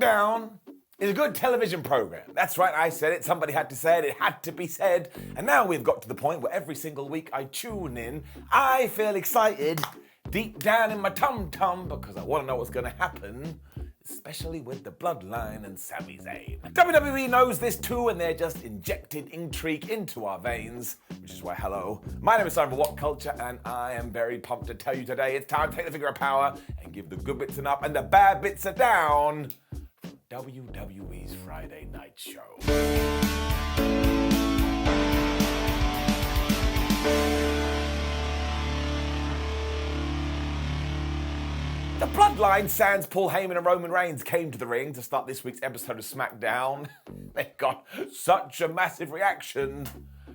SmackDown is a good television program. That's right, I said it. Somebody had to say it. It had to be said. And now we've got to the point where every single week I tune in, I feel excited deep down in my tum-tum because I want to know what's going to happen, especially with the Bloodline and Sami Zayn. WWE knows this too, and they're just injecting intrigue into our veins, which is why, hello, my name is Simon from WhatCulture, and I am very pumped to tell you today it's time to take the finger of power and give the good bits an up and the bad bits a down from WWE's Friday night show. The Bloodline, sans Paul Heyman and Roman Reigns, came to the ring to start this week's episode of SmackDown. They got such a massive reaction.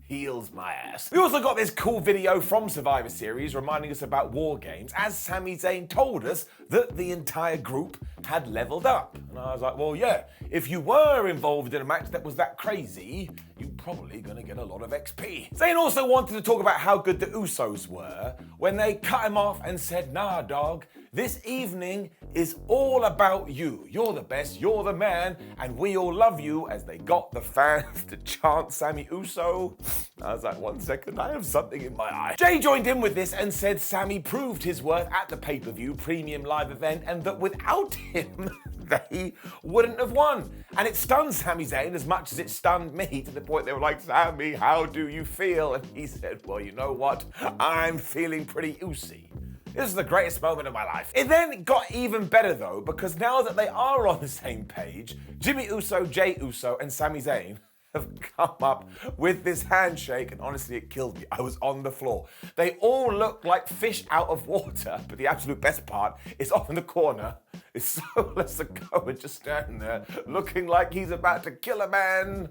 Heals my ass. We also got this cool video from Survivor Series reminding us about War Games as Sami Zayn told us that the entire group had leveled up. And I was like, well, yeah, if you were involved in a match that was that crazy, you're probably gonna get a lot of XP. Zayn also wanted to talk about how good the Usos were when they cut him off and said, nah, dog, this evening is all about you. You're the best, you're the man, and we all love you, as they got the fans to chant Sami Uso. I was like, 1 second, I have something in my eye. Jay joined in with this and said Sami proved his worth at the pay-per-view premium live event and that without him, they wouldn't have won. And it stunned Sami Zayn as much as it stunned me, to the point they were like, Sami, how do you feel? And he said, well, you know what? I'm feeling pretty Usy. This is the greatest moment of my life. It then got even better though, because now that they are on the same page, Jimmy Uso, Jay Uso, and Sami Zayn have come up with this handshake, and honestly, it killed me. I was on the floor. They all look like fish out of water, but the absolute best part is off in the corner is Solo Sikoa just standing there looking like he's about to kill a man.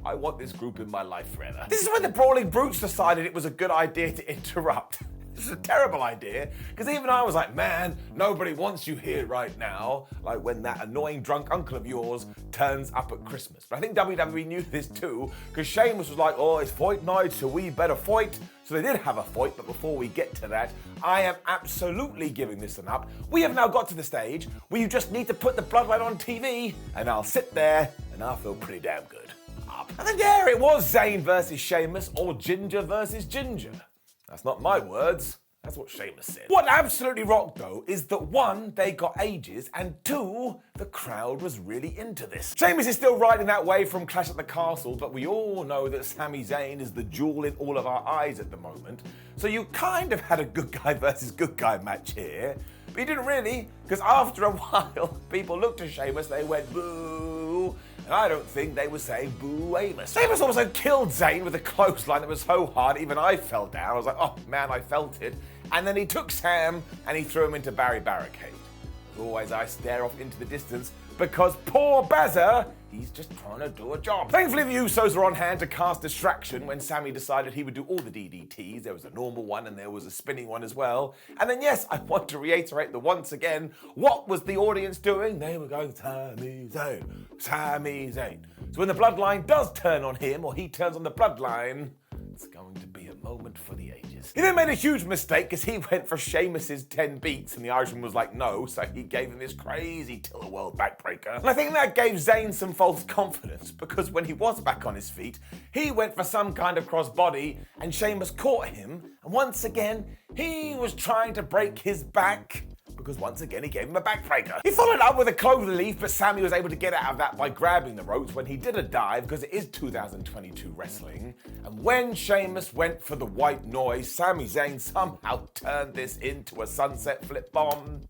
I want this group in my life forever. This is when the Brawling Brutes decided it was a good idea to interrupt. This is a terrible idea, because even I was like, man, nobody wants you here right now, like when that annoying drunk uncle of yours turns up at Christmas. But I think WWE knew this too, because Sheamus was like, oh, it's fight night, so we better fight. So they did have a fight, but before we get to that, I am absolutely giving this an up. We have now got to the stage where you just need to put the Bloodline on TV, and I'll sit there, and I'll feel pretty damn good. Up. And then there it was, Zayn versus Sheamus, or Ginger versus Ginger. That's not my words, that's what Sheamus said. What absolutely rocked though is that 1, they got ages, and 2, the crowd was really into this. Sheamus is still riding that wave from Clash at the Castle, but we all know that Sami Zayn is the jewel in all of our eyes at the moment. So you kind of had a good guy versus good guy match here, but you didn't really, because after a while, people looked at Sheamus, they went boo, and I don't think they were saying boo Amos. Sheamus also killed Zayn with a clothesline that was so hard, even I fell down. I was like, oh man, I felt it. And then he took Sam and he threw him into Barry Barricade. As always, I stare off into the distance because poor Bazza, he's just trying to do a job. Thankfully, the Usos were on hand to cast distraction when Sami decided he would do all the DDTs. There was a normal one and there was a spinning one as well. And then, yes, I want to reiterate that once again, what was the audience doing? They were going, Sami Zayn, Sami Zayn. So when the Bloodline does turn on him, or he turns on the Bloodline, it's going to be a moment for the ages. He then made a huge mistake because he went for Sheamus's 10 beats and the Irishman was like, no, so he gave him this crazy Till World backbreaker. And I think that gave Zayn some false confidence because when he was back on his feet, he went for some kind of crossbody and Sheamus caught him. And once again, he was trying to break his back, because once again he gave him a backbreaker. He followed up with a clover leaf, but Sami was able to get out of that by grabbing the ropes when he did a dive, because it is 2022 wrestling. And when Sheamus went for the white noise, Sami Zayn somehow turned this into a sunset flip bomb.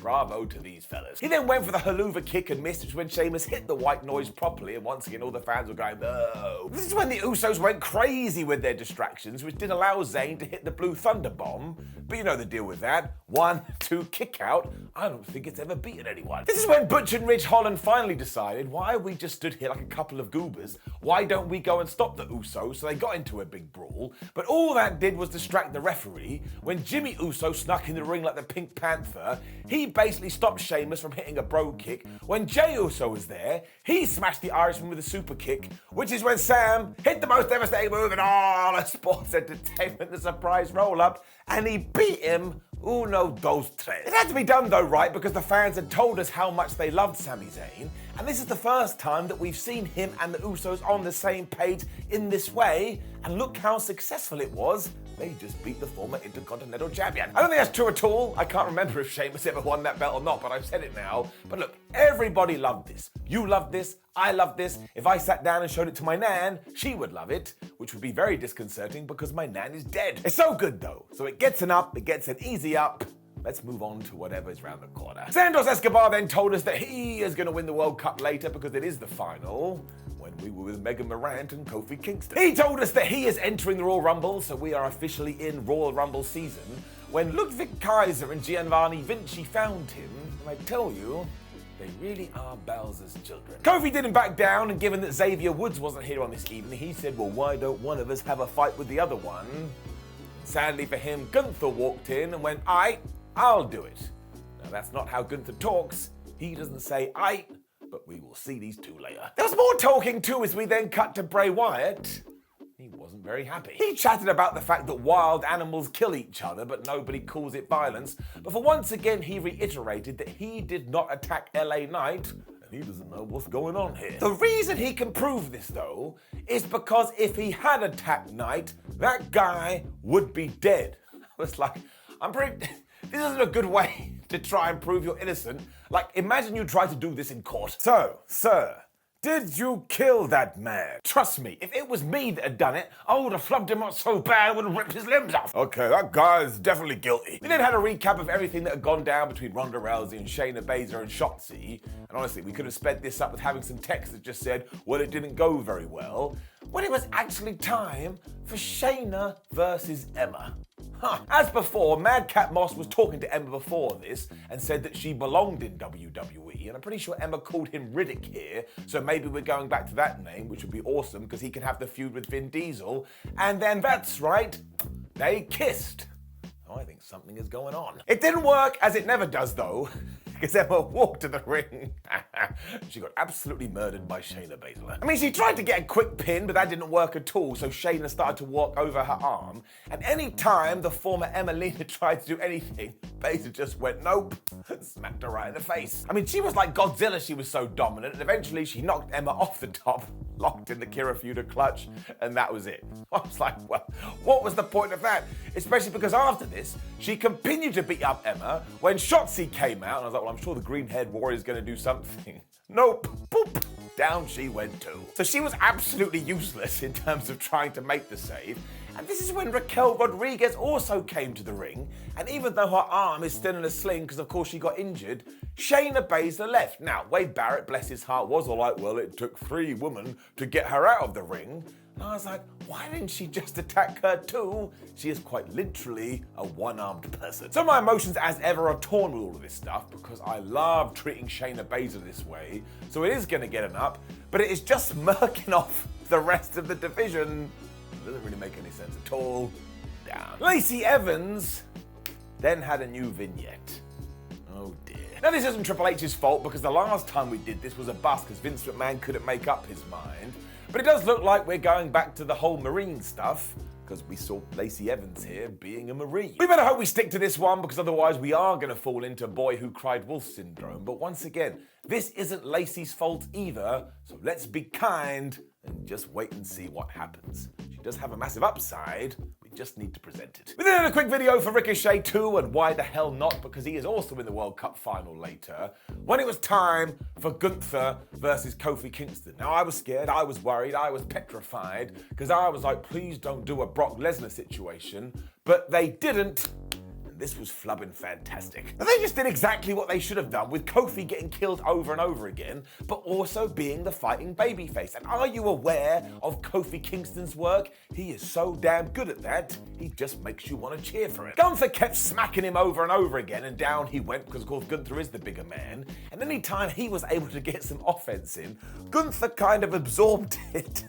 Bravo to these fellas. He then went for the haluva kick and missed, which when Sheamus hit the white noise properly, and once again all the fans were going, oh. This is when the Usos went crazy with their distractions, which did allow Zayn to hit the blue thunder bomb. But you know the deal with that. 1, 2, kick out. I don't think it's ever beaten anyone. This is when Butch and Ridge Holland finally decided, why we just stood here like a couple of goobers? Why don't we go and stop the Usos? So they got into a big brawl, but all that did was distract the referee. When Jimmy Uso snuck in the ring like the Pink Panther, he basically stopped Sheamus from hitting a bro kick. When Jey Uso was there, he smashed the Irishman with a super kick, which is when Sam hit the most devastating move in all of sports entertainment, the surprise roll-up, and he beat him Uno, dos, tres. It had to be done though, right? Because the fans had told us how much they loved Sami Zayn, and this is the first time that we've seen him and the Usos on the same page in this way, and look how successful it was. They just beat the former Intercontinental Champion. I don't think that's true at all. I can't remember if Sheamus ever won that belt or not, but I've said it now. But look, everybody loved this. You loved this, I loved this. If I sat down and showed it to my nan, she would love it, which would be very disconcerting because my nan is dead. It's so good though. So it gets an up, it gets an easy up. Let's move on to whatever's round the corner. Santos Escobar then told us that he is going to win the World Cup later because it is the final, when we were with Megan Morant and Kofi Kingston. He told us that he is entering the Royal Rumble, so we are officially in Royal Rumble season, when Ludwig Kaiser and Giovanni Vinci found him, and I tell you, they really are Bowser's children. Kofi didn't back down, and given that Xavier Woods wasn't here on this evening, he said, well, why don't one of us have a fight with the other one? Sadly for him, Gunther walked in and went, I'll do it. Now that's not how Gunther talks. He doesn't say aight, but we will see these two later. There was more talking too as we then cut to Bray Wyatt. He wasn't very happy. He chatted about the fact that wild animals kill each other, but nobody calls it violence. But for once again, he reiterated that he did not attack LA Knight, and he doesn't know what's going on here. The reason he can prove this though, is because if he had attacked Knight, that guy would be dead. I was like, this isn't a good way to try and prove you're innocent. Like, imagine you try to do this in court. So, sir, did you kill that man? Trust me, if it was me that had done it, I would have flubbed him up so bad I would have ripped his limbs off. Okay, that guy is definitely guilty. We then had a recap of everything that had gone down between Ronda Rousey and Shayna Baszler and Shotzi. And honestly, we could have sped this up with having some text that just said, well, it didn't go very well, when it was actually time for Shayna versus Emma. As before, Madcap Moss was talking to Emma before this and said that she belonged in WWE, and I'm pretty sure Emma called him Riddick here, so maybe we're going back to that name, which would be awesome because he can have the feud with Vin Diesel. And then that's right, they kissed. I think something is going on. It didn't work, as it never does though, because Emma walked to the ring. She got absolutely murdered by Shayna Baszler. I mean, she tried to get a quick pin, but that didn't work at all, so Shayna started to walk over her arm, and any time the former Emelina tried to do anything, Baszler just went, nope, and smacked her right in the face. I mean, she was like Godzilla, she was so dominant, and eventually she knocked Emma off the top, locked in the Kira Fuda clutch, and that was it. I was like, well, what was the point of that? Especially because after this, she continued to beat up Emma when Shotzi came out, and I was like, well, I'm sure the green-haired warrior's gonna do something. Nope, boop, down she went too. So she was absolutely useless in terms of trying to make the save. And this is when Raquel Rodriguez also came to the ring, and even though her arm is still in a sling because of course she got injured, Shayna Baszler left. Now, Wade Barrett, bless his heart, was all like, well, it took 3 women to get her out of the ring. And I was like, why didn't she just attack her too? She is quite literally a one-armed person. So my emotions as ever are torn with all of this stuff because I love treating Shayna Baszler this way. So it is gonna get an up, but it is just murking off the rest of the division. It doesn't really make any sense at all. Down. Lacey Evans then had a new vignette. Oh dear. Now this isn't Triple H's fault because the last time we did this was a bust because Vince McMahon couldn't make up his mind. But it does look like we're going back to the whole Marine stuff because we saw Lacey Evans here being a Marine. We better hope we stick to this one because otherwise we are going to fall into boy who cried wolf syndrome. But once again, this isn't Lacey's fault either, so let's be kind and just wait and see what happens. She does have a massive upside, we just need to present it. We then had a quick video for Ricochet too, and why the hell not, because he is also in the World Cup final later, when it was time for Gunther versus Kofi Kingston. Now I was scared, I was worried, I was petrified, because I was like, please don't do a Brock Lesnar situation, but they didn't. This was flubbing fantastic. And they just did exactly what they should have done, with Kofi getting killed over and over again, but also being the fighting babyface. And are you aware of Kofi Kingston's work? He is so damn good at that, he just makes you want to cheer for him. Gunther kept smacking him over and over again, and down he went, because of course Gunther is the bigger man. And any time he was able to get some offense in, Gunther kind of absorbed it.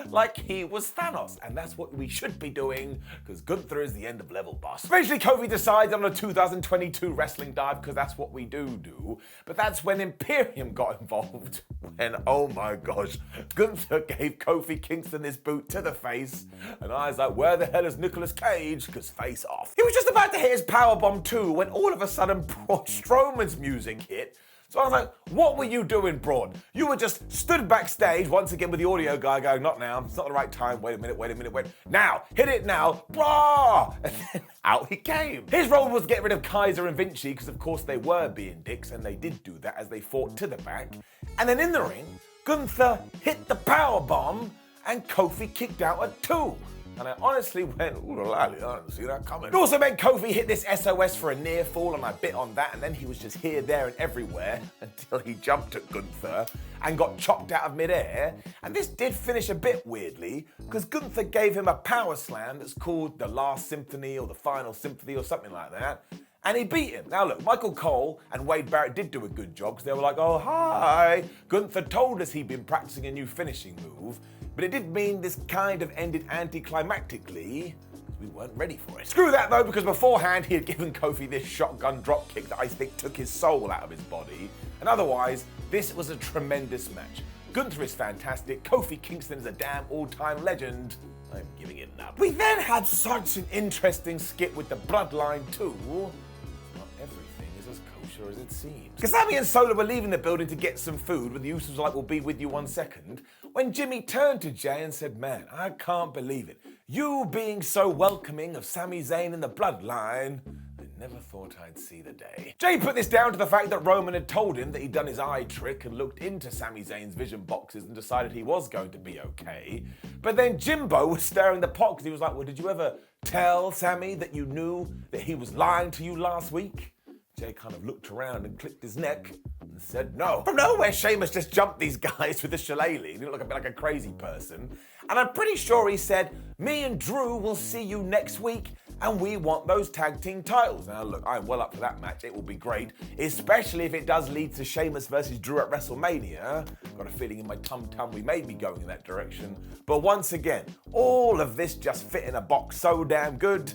like he was Thanos. And that's what we should be doing, because Gunther is the end of level boss. Eventually, Kofi decided on a 2022 wrestling dive, because that's what we do. But that's when Imperium got involved. When, oh my gosh, Gunther gave Kofi Kingston his boot to the face. And I was like, where the hell is Nicolas Cage? Because face off. He was just about to hit his powerbomb too, when all of a sudden Braun Strowman's music hit. So I was like, what were you doing, Braun? You were just stood backstage, once again with the audio guy going, not now, it's not the right time, wait a minute, now, hit it now, brah! And then out he came. His role was to get rid of Kaiser and Vinci, because of course they were being dicks, and they did do that as they fought to the back. And then in the ring, Gunther hit the powerbomb, and Kofi kicked out at 2. And I honestly went, ooh la la, I didn't see that coming. It also meant Kofi hit this SOS for a near fall, and I bit on that, and then he was just here, there, and everywhere until he jumped at Gunther and got chopped out of midair. And this did finish a bit weirdly, because Gunther gave him a power slam that's called the Last Symphony or the Final Symphony or something like that. And he beat him. Now look, Michael Cole and Wade Barrett did do a good job, because they were like, oh hi, Gunther told us he'd been practicing a new finishing move, but it did mean this kind of ended anticlimactically. We weren't ready for it. Screw that though, because beforehand he had given Kofi this shotgun drop kick that I think took his soul out of his body. And otherwise, this was a tremendous match. Gunther is fantastic, Kofi Kingston is a damn all-time legend. I'm giving it an up. We then had such an interesting skit with the Bloodline too. Not everything is as kosher as it seems. Because Sami and Solo were leaving the building to get some food, with the Usos like, we'll be with you 1 second, when Jimmy turned to Jay and said, man, I can't believe it. You being so welcoming of Sami Zayn and the Bloodline. I never thought I'd see the day. Jay put this down to the fact that Roman had told him that he'd done his eye trick and looked into Sami Zayn's vision boxes and decided he was going to be okay. But then Jimbo was stirring the pot because he was like, well, did you ever tell Sami that you knew that he was lying to you last week? Jay kind of looked around and clicked his neck and said no. From nowhere, Sheamus just jumped these guys with the shillelagh. He looked like a bit like a crazy person. And I'm pretty sure he said, me and Drew will see you next week, and we want those tag team titles. Now look, I'm well up for that match. It will be great, especially if it does lead to Sheamus versus Drew at WrestleMania. Got a feeling in my tum-tum we may be going in that direction. But once again, all of this just fit in a box so damn good.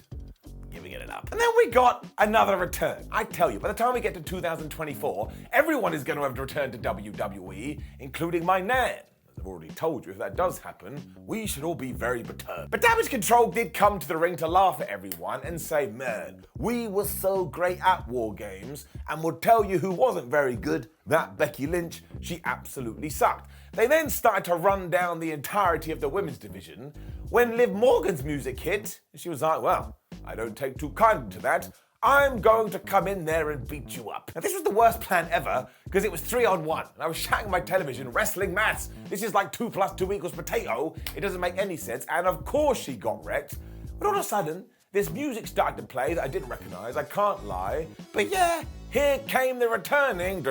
Giving it an up. And then we got another return. I tell you, by the time we get to 2024, everyone is going to have returned to WWE, including my nan. As I've already told you, if that does happen, we should all be very perturbed. But Damage CTRL did come to the ring to laugh at everyone and say, man, we were so great at War Games, and we'll tell you who wasn't very good, that Becky Lynch. She absolutely sucked. They then started to run down the entirety of the women's division. When Liv Morgan's music hit, she was like, well, I don't take too kindly to that. I'm going to come in there and beat you up. Now this was the worst plan ever, because it was 3-on-1. And I was shouting at my television, wrestling maths. This is like 2 + 2 = potato. It doesn't make any sense. And of course she got wrecked. But all of a sudden, this music started to play that I didn't recognize, I can't lie. But yeah, here came the returning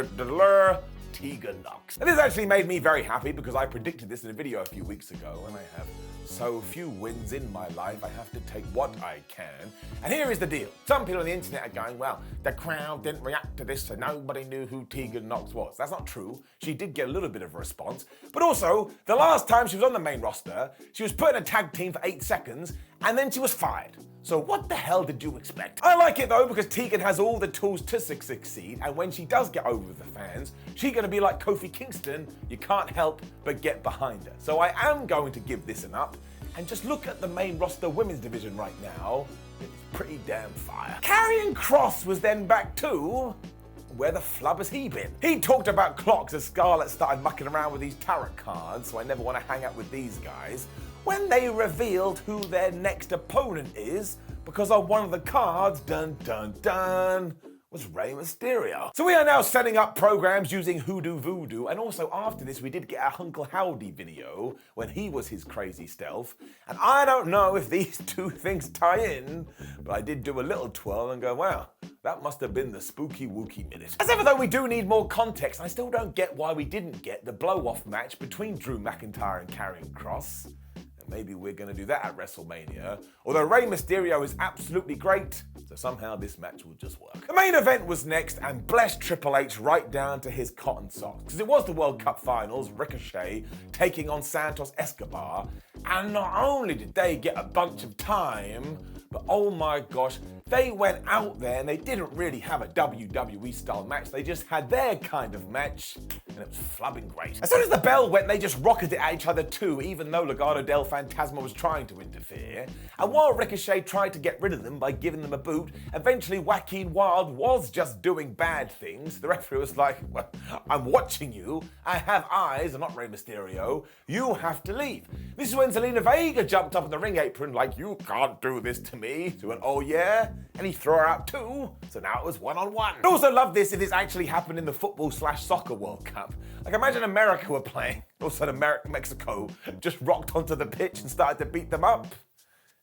Tegan Nox. And this actually made me very happy, because I predicted this in a video a few weeks ago, and I have so few wins in my life, I have to take what I can. And here is the deal. Some people on the internet are going, well, the crowd didn't react to this, so nobody knew who Tegan Nox was. That's not true. She did get a little bit of a response. But also, the last time she was on the main roster, she was put in a tag team for 8 seconds, and then she was fired. So what the hell did you expect? I like it though, because Tegan has all the tools to succeed, and when she does get over with the fans, she's gonna be like Kofi Kingston. You can't help but get behind her. So I am going to give this an up, and just look at the main roster women's division right now. It's pretty damn fire. Karrion Kross was then back too. Where the flub has he been? He talked about clocks as Scarlett started mucking around with these tarot cards, so I never want to hang out with these guys. When they revealed who their next opponent is, because on one of the cards, dun dun dun, was Rey Mysterio. So we are now setting up programs using Hoodoo Voodoo, and also after this we did get our Uncle Howdy video when he was his crazy stealth, and I don't know if these two things tie in, but I did do a little twirl and go, wow, that must have been the spooky wookie minute. As ever though, we do need more context. I still don't get why we didn't get the blow-off match between Drew McIntyre and Karrion Kross. maybe we're going to do that at WrestleMania. Although Rey Mysterio is absolutely great, so somehow this match will just work. The main event was next, and bless Triple H right down to his cotton socks, because it was the World Cup Finals, Ricochet taking on Santos Escobar, and not only did they get a bunch of time, but oh my gosh, they went out there and they didn't really have a WWE style match. They just had their kind of match, and it was flubbing great. As soon as the bell went, they just rocketed at each other too, even though Legado del Fantasma was trying to interfere. And while Ricochet tried to get rid of them by giving them a boot, eventually Joaquin Wilde was just doing bad things. The referee was like, well, I'm watching you. I have eyes. I'm not Rey Mysterio. You have to leave. This is when Zelina Vega jumped up in the ring apron like, you can't do this to me. She went, oh yeah? And he threw her out too. So now it was one-on-one. I also love this if this actually happened in the football/soccer World Cup. Like imagine America were playing, also Mexico just rocked onto the pitch and started to beat them up.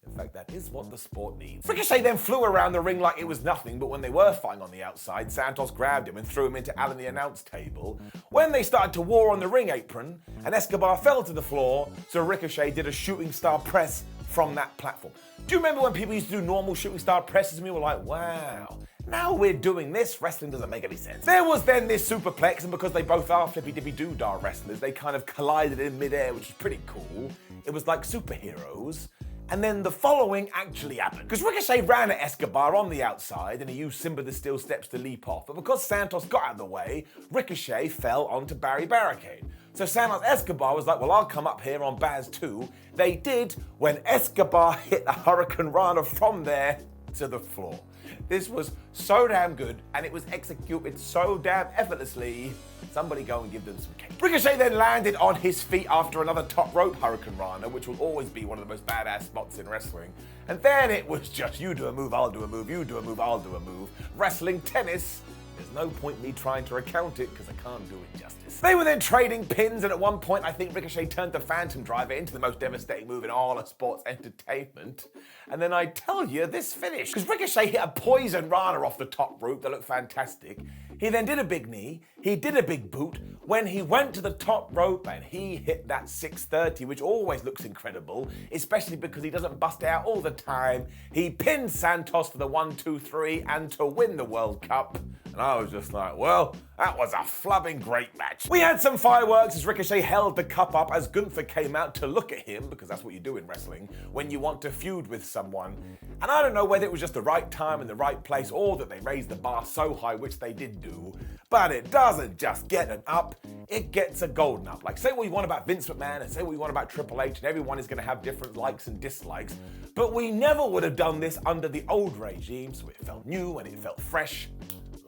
In fact, that is what the sport needs. Ricochet then flew around the ring like it was nothing, but when they were fighting on the outside, Santos grabbed him and threw him into Alan the announce table. When they started to war on the ring apron, and Escobar fell to the floor, so Ricochet did a shooting star press from that platform. Do you remember when people used to do normal shooting star presses and we were like, wow, now we're doing this? Wrestling doesn't make any sense. There was then this superplex, and because they both are flippy-dippy-doo-dah wrestlers, they kind of collided in midair, which is pretty cool. It was like superheroes. And then the following actually happened. Because Ricochet ran at Escobar on the outside and he used Simba the Steel Steps to leap off. But because Santos got out of the way, Ricochet fell onto Barry Barricade. So Santos Escobar was like, well, I'll come up here on Baz too. They did when Escobar hit a Hurricane Rana from there to the floor. This was so damn good, and it was executed so damn effortlessly. Somebody go and give them some cake. Ricochet then landed on his feet after another top rope Hurricane Rana, which will always be one of the most badass spots in wrestling. And then it was just you do a move, I'll do a move, you do a move, I'll do a move. Wrestling tennis. There's no point me trying to recount it because I can't do it justice. They were then trading pins, and at one point I think Ricochet turned the Phantom Driver into the most devastating move in all of sports entertainment. And then I tell you, this finished. Because Ricochet hit a poison Rana off the top rope that looked fantastic. He then did a big knee, he did a big boot. When he went to the top rope and he hit that 630, which always looks incredible, especially because he doesn't bust out all the time. He pinned Santos for the 1-2-3 and to win the World Cup. And I was just like, well, that was a flubbing great match. We had some fireworks as Ricochet held the cup up as Gunther came out to look at him, because that's what you do in wrestling when you want to feud with someone. And I don't know whether it was just the right time and the right place, or that they raised the bar so high, which they did do, but it doesn't just get an up, it gets a golden up. Like, say what you want about Vince McMahon and say what you want about Triple H, and everyone is going to have different likes and dislikes, but we never would have done this under the old regime, so it felt new and it felt fresh.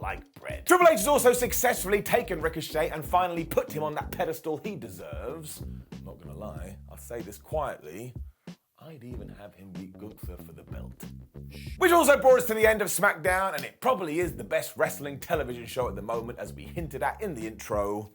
Like bread. Triple H has also successfully taken Ricochet and finally put him on that pedestal he deserves. I'm not gonna lie, I'll say this quietly, I'd even have him beat Gunther for the belt. Which also brought us to the end of SmackDown, and it probably is the best wrestling television show at the moment, as we hinted at in the intro.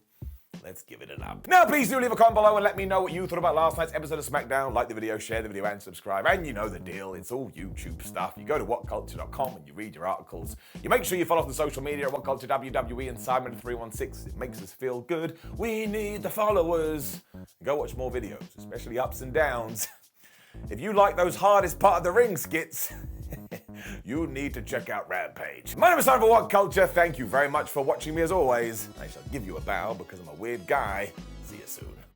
Let's give it an up. Now, please do leave a comment below and let me know what you thought about last night's episode of SmackDown. Like the video, share the video, and subscribe. And you know the deal. It's all YouTube stuff. You go to WhatCulture.com and you read your articles. You make sure you follow us on social media at WhatCulture WWE and Simon316. It makes us feel good. We need the followers. Go watch more videos, especially ups and downs. If you like those hardest part of the ring skits, you need to check out Rampage. My name is Simon for WhatCulture. Thank you very much for watching me as always. I shall give you a bow because I'm a weird guy. See you soon.